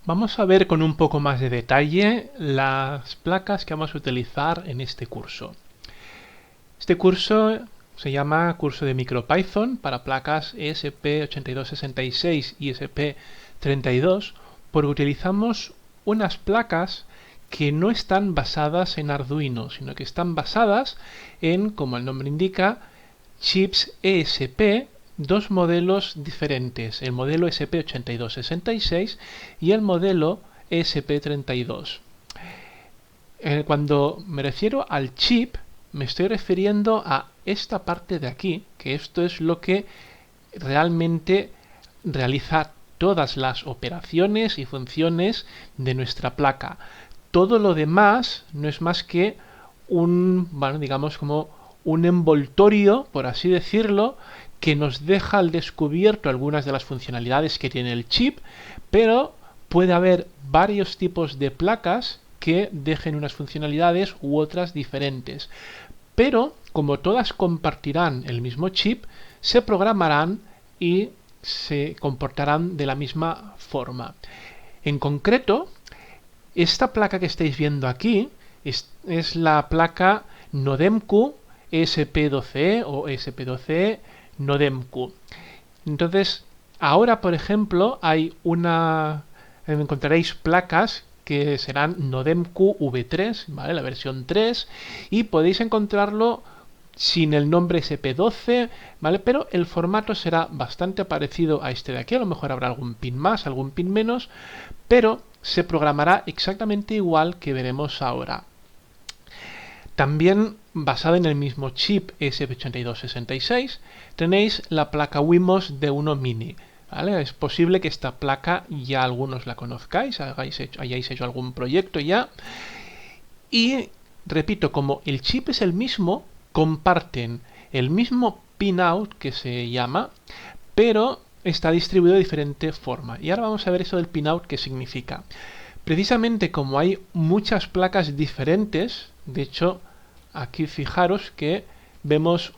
Vamos a ver con un poco más de detalle las placas que vamos a utilizar en este curso. Este curso se llama curso de MicroPython para placas ESP8266 y ESP32 porque utilizamos unas placas que no están basadas en Arduino, sino que están basadas en, como el nombre indica, chips ESP, dos modelos diferentes, el modelo ESP8266 y el modelo ESP32. Cuando me refiero al chip, me estoy refiriendo a esta parte de aquí, que esto es lo que realmente realiza todas las operaciones y funciones de nuestra placa. Todo lo demás no es más que digamos como un envoltorio, por así decirlo, que nos deja al descubierto algunas de las funcionalidades que tiene el chip, pero puede haber varios tipos de placas que dejen unas funcionalidades u otras diferentes. Pero, como todas compartirán el mismo chip, se programarán y se comportarán de la misma forma. En concreto, esta placa que estáis viendo aquí es la placa Nodemcu ESP12E o ESP12E Nodemcu. Entonces, ahora, por ejemplo, encontraréis placas que serán Nodemcu V3, ¿vale? La versión 3, y podéis encontrarlo sin el nombre SP12, ¿vale? Pero el formato será bastante parecido a este de aquí. A lo mejor habrá algún pin más, algún pin menos, pero se programará exactamente igual que veremos ahora. También basada en el mismo chip ESP8266 tenéis la placa Wimos D1 Mini. ¿Vale? Es posible que esta placa ya algunos la conozcáis, hayáis hecho algún proyecto ya. Y repito, como el chip es el mismo, comparten el mismo pinout que se llama, pero está distribuido de diferente forma. Y ahora vamos a ver eso del pinout qué significa. Precisamente como hay muchas placas diferentes, de hecho, aquí fijaros que vemos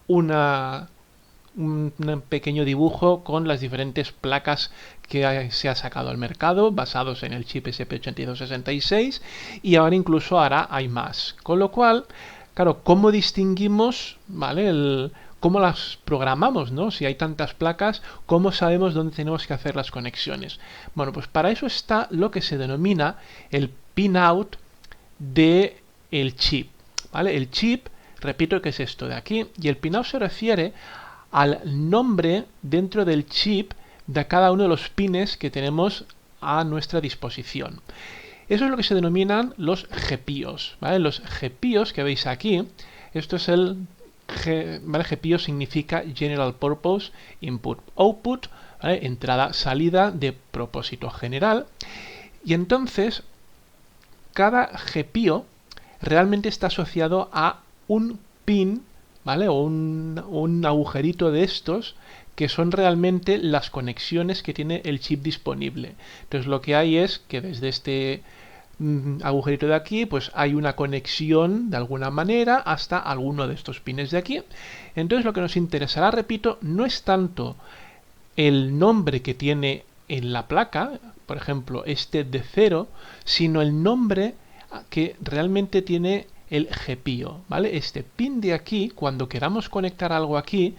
un pequeño dibujo con las diferentes placas que se ha sacado al mercado basados en el chip SP8266 y ahora incluso hay más. Con lo cual, claro, ¿cómo distinguimos, ¿vale? ¿Cómo las programamos, ¿no? Si hay tantas placas, ¿cómo sabemos dónde tenemos que hacer las conexiones? Bueno, pues para eso está lo que se denomina el pinout del chip, ¿vale? El chip, repito que es esto de aquí, y el pinout se refiere al nombre dentro del chip de cada uno de los pines que tenemos a nuestra disposición. Eso es lo que se denominan los GPIOs, ¿vale? Los GPIOs que veis aquí, esto es ¿vale? GPIO significa General Purpose Input Output, ¿vale? Entrada-salida de propósito general. Y entonces, cada GPIO realmente está asociado a un pin, ¿vale? O un agujerito de estos que son realmente las conexiones que tiene el chip disponible. Entonces lo que hay es que desde este agujerito de aquí pues hay una conexión de alguna manera hasta alguno de estos pines de aquí. Entonces lo que nos interesará, repito, no es tanto el nombre que tiene en la placa, por ejemplo este de 0, sino el nombre que realmente tiene el GPIO, ¿vale? Este pin de aquí, cuando queramos conectar algo aquí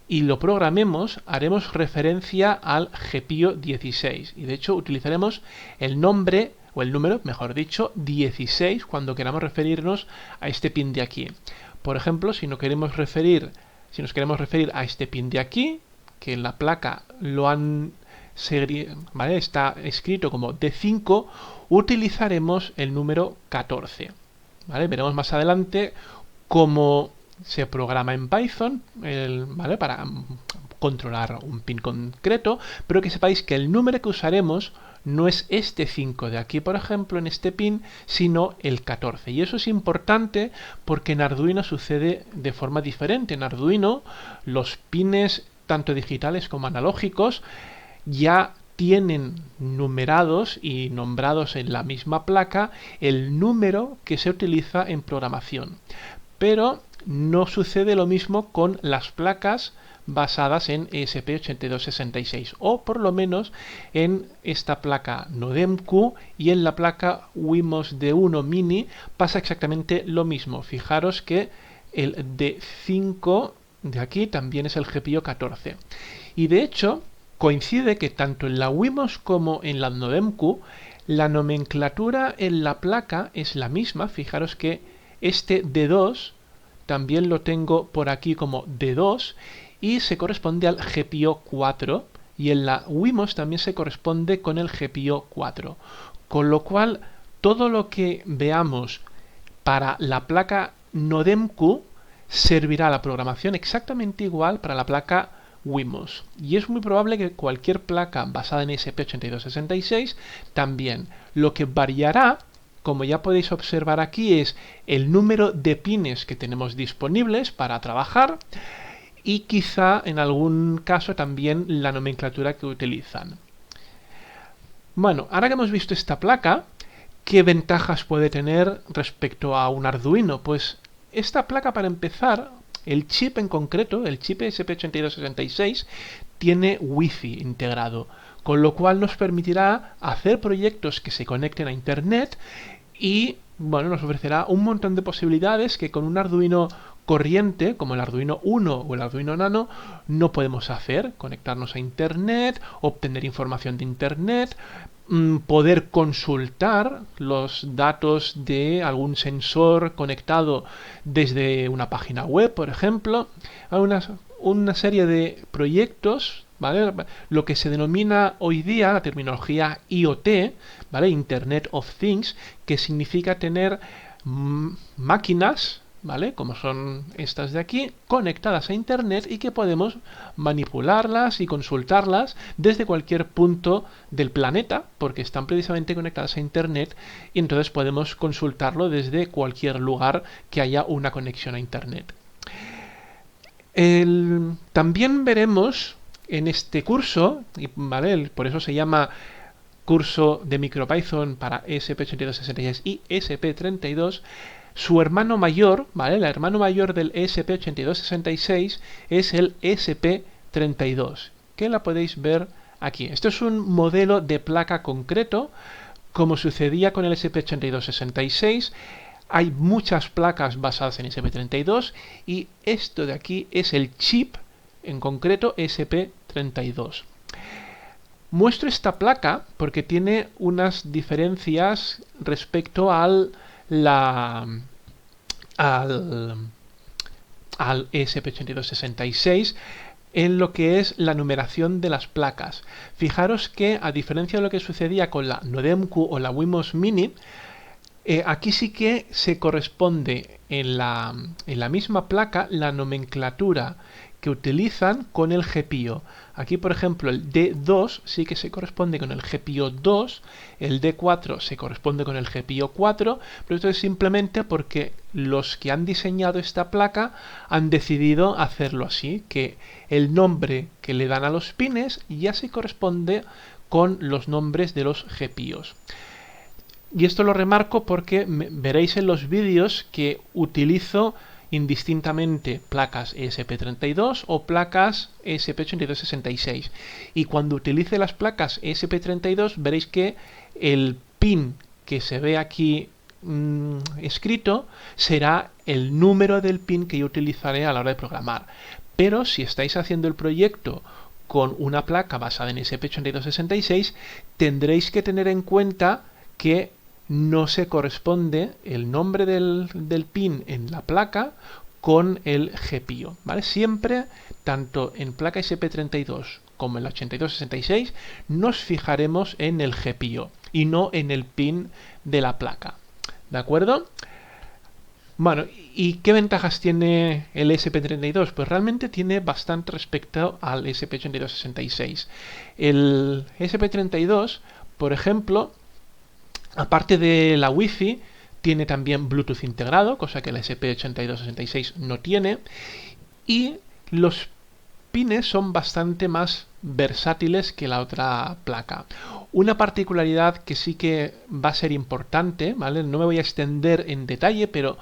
y lo programemos, haremos referencia al GPIO 16 y de hecho utilizaremos el nombre o el número, mejor dicho, 16 cuando queramos referirnos a este pin de aquí. Por ejemplo, si nos queremos referir a este pin de aquí, que en la placa ¿vale? Está escrito como D5, utilizaremos el número 14. ¿Vale? Veremos más adelante cómo se programa en Python, ¿vale? Para controlar un pin concreto, pero que sepáis que el número que usaremos no es este 5 de aquí, por ejemplo, en este pin, sino el 14. Y eso es importante porque en Arduino sucede de forma diferente. En Arduino los pines, tanto digitales como analógicos, ya tienen numerados y nombrados en la misma placa el número que se utiliza en programación. Pero no sucede lo mismo con las placas, basadas en ESP8266, o por lo menos en esta placa NODEMQ, y en la placa Wemos D1 Mini pasa exactamente lo mismo. Fijaros que el D5 de aquí también es el GPIO 14. Y de hecho coincide que tanto en la Wemos como en la NODEMQ la nomenclatura en la placa es la misma. Fijaros que este D2 también lo tengo por aquí como D2 y se corresponde al GPIO 4, y en la Wemos también se corresponde con el GPIO 4. Con lo cual, todo lo que veamos para la placa NODEMQ servirá a la programación exactamente igual para la placa Wemos. Y es muy probable que cualquier placa basada en ESP8266 también. Lo que variará, como ya podéis observar aquí, es el número de pines que tenemos disponibles para trabajar, y quizá en algún caso también la nomenclatura que utilizan. Bueno, ahora que hemos visto esta placa, ¿qué ventajas puede tener respecto a un Arduino? Pues esta placa, para empezar, el chip en concreto, el chip ESP8266, tiene Wi-Fi integrado, con lo cual nos permitirá hacer proyectos que se conecten a Internet y, bueno, nos ofrecerá un montón de posibilidades que con un Arduino corriente, como el Arduino Uno o el Arduino Nano, no podemos hacer. Conectarnos a Internet, obtener información de Internet, poder consultar los datos de algún sensor conectado desde una página web, por ejemplo. Hay una serie de proyectos, ¿vale? Lo que se denomina hoy día la terminología IoT, ¿vale? Internet of Things, que significa tener máquinas, ¿vale? Como son estas de aquí, conectadas a Internet, y que podemos manipularlas y consultarlas desde cualquier punto del planeta, porque están precisamente conectadas a Internet, y entonces podemos consultarlo desde cualquier lugar que haya una conexión a Internet. También veremos en este curso, ¿vale? Por eso se llama curso de MicroPython para ESP8266 y ESP32, su hermano mayor, ¿vale? El hermano mayor del ESP8266 es el ESP32, que la podéis ver aquí. Esto es un modelo de placa concreto, como sucedía con el ESP8266. Hay muchas placas basadas en ESP32 y esto de aquí es el chip, en concreto ESP32. Muestro esta placa porque tiene unas diferencias respecto al ESP8266 en lo que es la numeración de las placas. Fijaros que, a diferencia de lo que sucedía con la NODEMQ o la Wemos Mini, aquí sí que se corresponde en la misma placa la nomenclatura que utilizan con el GPIO. Aquí, por ejemplo, el D2 sí que se corresponde con el GPIO 2, el D4 se corresponde con el GPIO 4, pero esto es simplemente porque los que han diseñado esta placa han decidido hacerlo así, que el nombre que le dan a los pines ya se corresponde con los nombres de los GPIOs. Y esto lo remarco porque veréis en los vídeos que utilizo indistintamente placas ESP32 o placas ESP8266, y cuando utilice las placas ESP32 veréis que el pin que se ve aquí escrito será el número del pin que yo utilizaré a la hora de programar. Pero si estáis haciendo el proyecto con una placa basada en ESP8266, tendréis que tener en cuenta que no se corresponde el nombre del pin en la placa con el GPIO, ¿vale? Siempre, tanto en placa ESP32 como en la 8266, nos fijaremos en el GPIO y no en el pin de la placa, ¿de acuerdo? Bueno, ¿y qué ventajas tiene el ESP32? Pues realmente tiene bastante respecto al ESP8266. El ESP32, por ejemplo, aparte de la Wi-Fi, tiene también Bluetooth integrado, cosa que la ESP8266 no tiene, y los pines son bastante más versátiles que la otra placa. Una particularidad que sí que va a ser importante, ¿vale? No me voy a extender en detalle, pero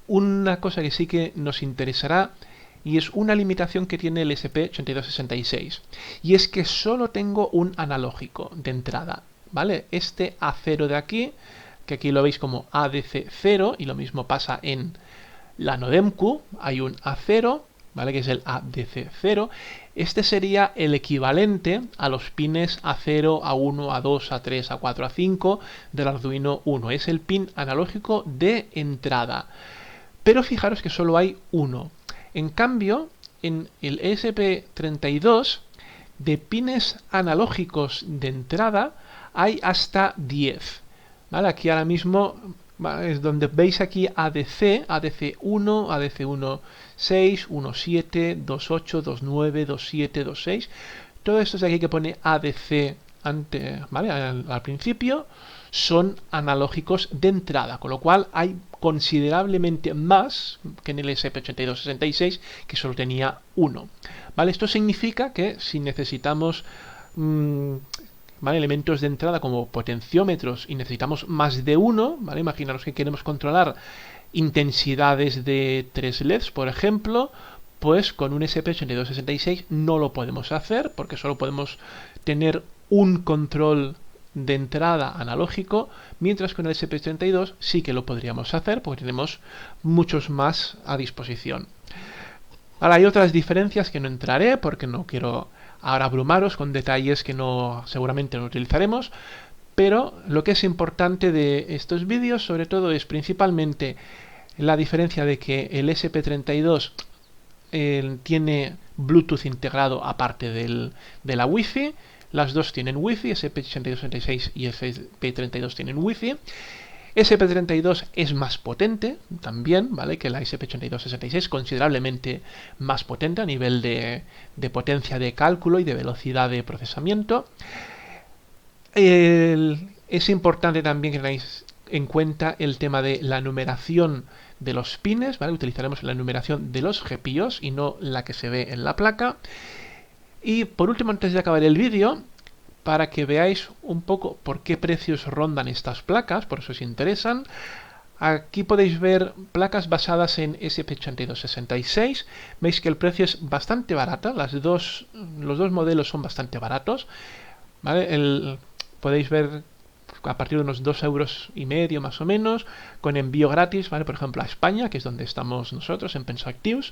una cosa que sí que nos interesará y es una limitación que tiene el SP8266. Y es que solo tengo un analógico de entrada, ¿vale? Este A0 de aquí, que aquí lo veis como ADC0, y lo mismo pasa en la Nodemcu, hay un A0, ¿vale? Que es el ADC0. Este sería el equivalente a los pines A0, A1, A2, A3, A4, A5 del Arduino Uno. Es el pin analógico de entrada. Pero fijaros que solo hay uno. En cambio, en el ESP32, de pines analógicos de entrada, hay hasta 10. ¿Vale? Aquí ahora mismo es donde veis aquí ADC, ADC1, ADC1, 6, 1.7, 2.8, 2.9, 2.7, 2.6. Todo esto de aquí que pone ADC ¿vale? al principio son analógicos de entrada, con lo cual hay considerablemente más que en el ESP8266, que solo tenía uno. ¿Vale? Esto significa que si necesitamos ¿vale? elementos de entrada como potenciómetros y necesitamos más de uno, ¿vale? Imaginaros que queremos controlar intensidades de 3 LEDs, por ejemplo, pues con un ESP8266 no lo podemos hacer porque solo podemos tener un control de entrada analógico, mientras con el ESP32 sí que lo podríamos hacer porque tenemos muchos más a disposición. Ahora hay otras diferencias que no entraré porque no quiero ahora abrumaros con detalles que seguramente no utilizaremos, pero lo que es importante de estos vídeos sobre todo es principalmente la diferencia de que el ESP32 tiene Bluetooth integrado aparte de la Wi-Fi. Las dos tienen Wi-Fi, ESP8266 y ESP32 tienen Wi-Fi. ESP32 es más potente también, ¿vale? Que la ESP8266, considerablemente más potente a nivel de potencia de cálculo y de velocidad de procesamiento. Es importante también que tengáis en cuenta el tema de la numeración de los pines, ¿vale? Utilizaremos la numeración de los GPIOs y no la que se ve en la placa. Y por último, antes de acabar el vídeo, para que veáis un poco por qué precios rondan estas placas, por eso os interesan, aquí podéis ver placas basadas en ESP8266. Veis que el precio es bastante barato, los dos modelos son bastante baratos, ¿vale? Podéis ver a partir de unos 2,5 euros más o menos, con envío gratis, ¿vale? Por ejemplo a España, que es donde estamos nosotros, en Pensoactius.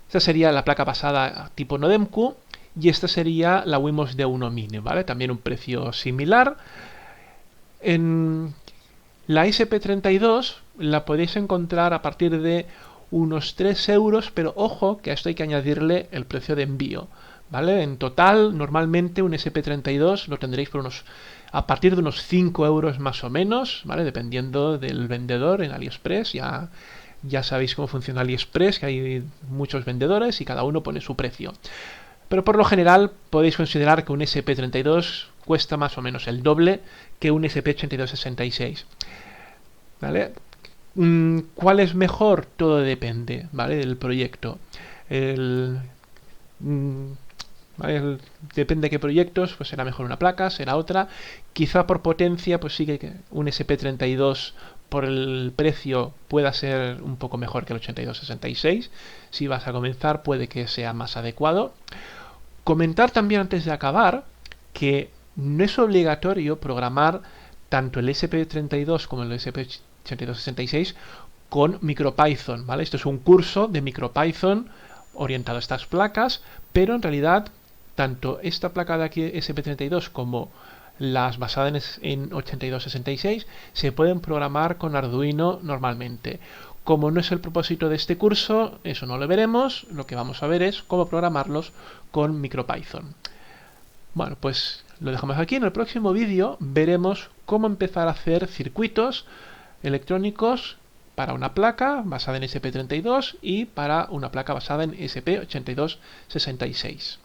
Esta sería la placa basada tipo Nodemcu, y esta sería la Wemos D1 Mini, ¿vale? También un precio similar. En la ESP32 la podéis encontrar a partir de unos 3 euros, pero ojo que a esto hay que añadirle el precio de envío, ¿vale? En total, normalmente un ESP32 lo tendréis por a partir de unos 5 euros más o menos, ¿vale? Dependiendo del vendedor en AliExpress. Ya sabéis cómo funciona AliExpress, que hay muchos vendedores y cada uno pone su precio. Pero por lo general podéis considerar que un ESP32 cuesta más o menos el doble que un ESP8266. ¿Vale? ¿Cuál es mejor? Todo depende, ¿vale? Del proyecto. Depende de qué proyectos, pues será mejor una placa, será otra. Quizá por potencia, pues sí que un ESP32 por el precio pueda ser un poco mejor que el 8266. Si vas a comenzar, puede que sea más adecuado. Comentar también antes de acabar que no es obligatorio programar tanto el ESP32 como el ESP8266 con MicroPython, ¿vale? Esto es un curso de MicroPython orientado a estas placas, pero en realidad tanto esta placa de aquí ESP32 como las basadas en 8266 se pueden programar con Arduino normalmente. Como no es el propósito de este curso, eso no lo veremos. Lo que vamos a ver es cómo programarlos con MicroPython. Bueno, pues lo dejamos aquí. En el próximo vídeo veremos cómo empezar a hacer circuitos electrónicos para una placa basada en ESP32 y para una placa basada en ESP8266.